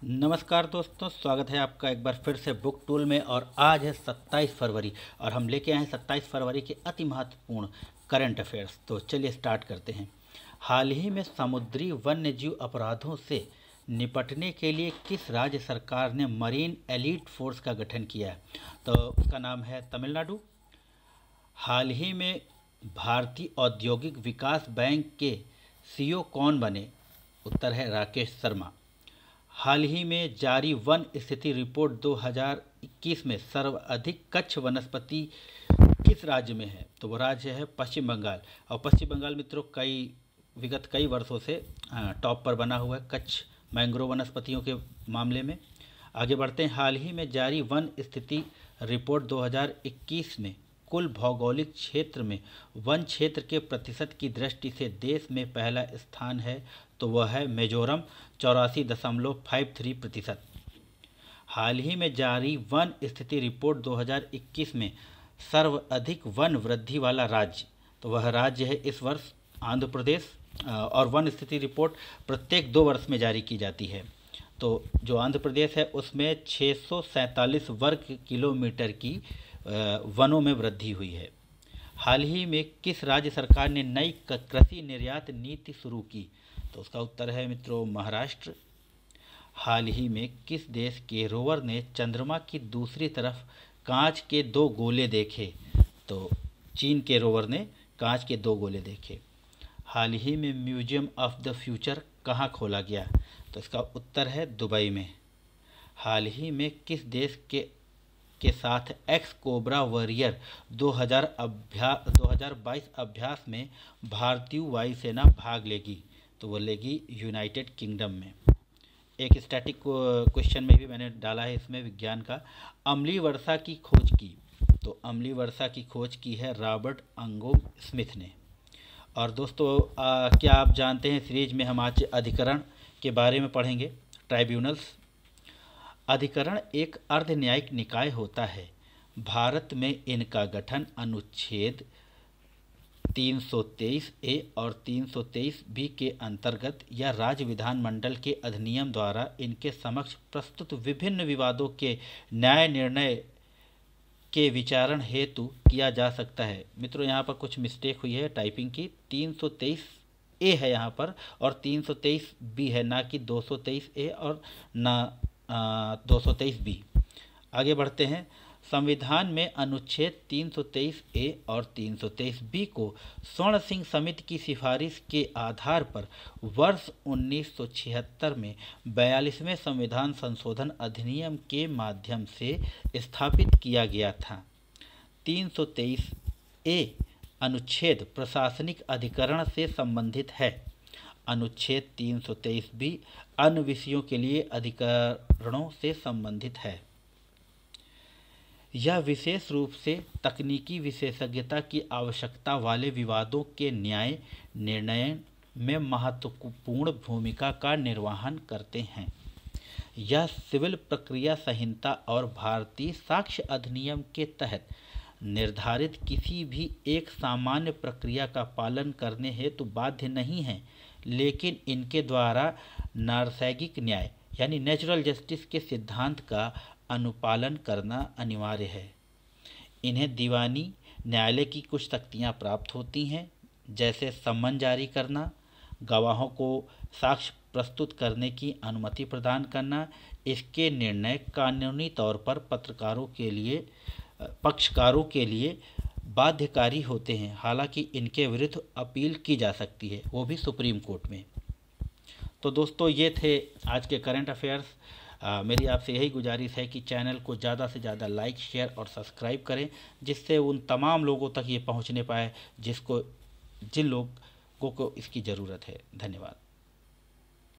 नमस्कार दोस्तों, स्वागत है आपका एक बार फिर से बुक टूल में। और आज है 27 फरवरी और हम लेके आए हैं 27 फरवरी के अति महत्वपूर्ण करंट अफेयर्स। तो चलिए स्टार्ट करते हैं। हाल ही में समुद्री वन्यजीव अपराधों से निपटने के लिए किस राज्य सरकार ने मरीन एलीट फोर्स का गठन किया है? तो उसका नाम है तमिलनाडु। हाल ही में भारतीय औद्योगिक विकास बैंक के सीईओ कौन बने? उत्तर है राकेश शर्मा। हाल ही में जारी वन स्थिति रिपोर्ट 2021 में सर्वाधिक कच्छ वनस्पति किस राज्य में है? तो वो राज्य है पश्चिम बंगाल। और पश्चिम बंगाल मित्रों विगत कई वर्षों से टॉप पर बना हुआ है कच्छ मैंग्रोव वनस्पतियों के मामले में। आगे बढ़ते हैं। हाल ही में जारी वन स्थिति रिपोर्ट 2021 में कुल भौगोलिक क्षेत्र में वन क्षेत्र के प्रतिशत की दृष्टि से देश में पहला स्थान है, तो वह है मिजोरम 84.53%। हाल ही में जारी वन स्थिति रिपोर्ट 2021 में सर्वाधिक वन वृद्धि वाला राज्य, तो वह राज्य है इस वर्ष आंध्र प्रदेश। और वन स्थिति रिपोर्ट प्रत्येक 2 वर्ष में जारी की जाती है। तो जो आंध्र प्रदेश है उसमें 647 वर्ग किलोमीटर की वनों में वृद्धि हुई है। हाल ही में किस राज्य सरकार ने नई कृषि निर्यात नीति शुरू की? तो उसका उत्तर है मित्रों महाराष्ट्र। हाल ही में किस देश के रोवर ने चंद्रमा की दूसरी तरफ कांच के 2 गोले देखे? तो चीन के रोवर ने कांच के 2 गोले देखे। हाल ही में म्यूजियम ऑफ द फ्यूचर कहाँ खोला गया? तो इसका उत्तर है दुबई में। हाल ही में किस देश के साथ एक्स कोबरा वॉरियर 2022 अभ्यास में भारतीय वायुसेना भाग लेगी? तो वो लेगी यूनाइटेड किंगडम में। एक स्टैटिक क्वेश्चन में भी मैंने डाला है इसमें विज्ञान का। अम्लीय वर्षा की खोज की? तो अम्लीय वर्षा की खोज की है रॉबर्ट अंगोम स्मिथ ने। और दोस्तों क्या आप जानते हैं सीरीज में हम आज अधिकरण के बारे में पढ़ेंगे। ट्राइब्यूनल्स। अधिकरण एक अर्ध न्यायिक निकाय होता है। भारत में इनका गठन अनुच्छेद 323 ए और 323 बी के अंतर्गत या राज्य विधानमंडल के अधिनियम द्वारा इनके समक्ष प्रस्तुत विभिन्न विवादों के न्याय निर्णय के विचारण हेतु किया जा सकता है। मित्रों यहाँ पर कुछ मिस्टेक हुई है टाइपिंग की। 323 ए है यहाँ पर और 323 बी है, ना कि 223 ए और ना 223 बी। आगे बढ़ते हैं। संविधान में अनुच्छेद 323 ए और 323 बी को स्वर्ण सिंह समिति की सिफारिश के आधार पर वर्ष 1976 में 42वें संविधान संशोधन अधिनियम के माध्यम से स्थापित किया गया था। 323 ए अनुच्छेद प्रशासनिक अधिकरण से संबंधित है। अनुच्छेद 323 बी अन्य विषयों के लिए अधिकरणों से संबंधित है। यह विशेष रूप से तकनीकी विशेषज्ञता की आवश्यकता वाले विवादों के न्याय निर्णय में महत्वपूर्ण भूमिका का निर्वहन करते हैं। यह सिविल प्रक्रिया संहिता और भारतीय साक्ष्य अधिनियम के तहत निर्धारित किसी भी एक सामान्य प्रक्रिया का पालन करने हेतु बाध्य नहीं है, लेकिन इनके द्वारा नैसर्गिक न्याय यानी नेचुरल जस्टिस के सिद्धांत का अनुपालन करना अनिवार्य है। इन्हें दीवानी न्यायालय की कुछ शक्तियाँ प्राप्त होती हैं, जैसे सम्मन जारी करना, गवाहों को साक्ष्य प्रस्तुत करने की अनुमति प्रदान करना। इसके निर्णय कानूनी तौर पर पक्षकारों के लिए बाध्यकारी होते हैं, हालांकि इनके विरुद्ध अपील की जा सकती है, वो भी सुप्रीम कोर्ट में। तो दोस्तों ये थे आज के करंट अफेयर्स। मेरी आपसे यही गुजारिश है कि चैनल को ज़्यादा से ज़्यादा लाइक, शेयर और सब्सक्राइब करें, जिससे उन तमाम लोगों तक ये पहुंचने पाए जिन लोगों को इसकी ज़रूरत है। धन्यवाद।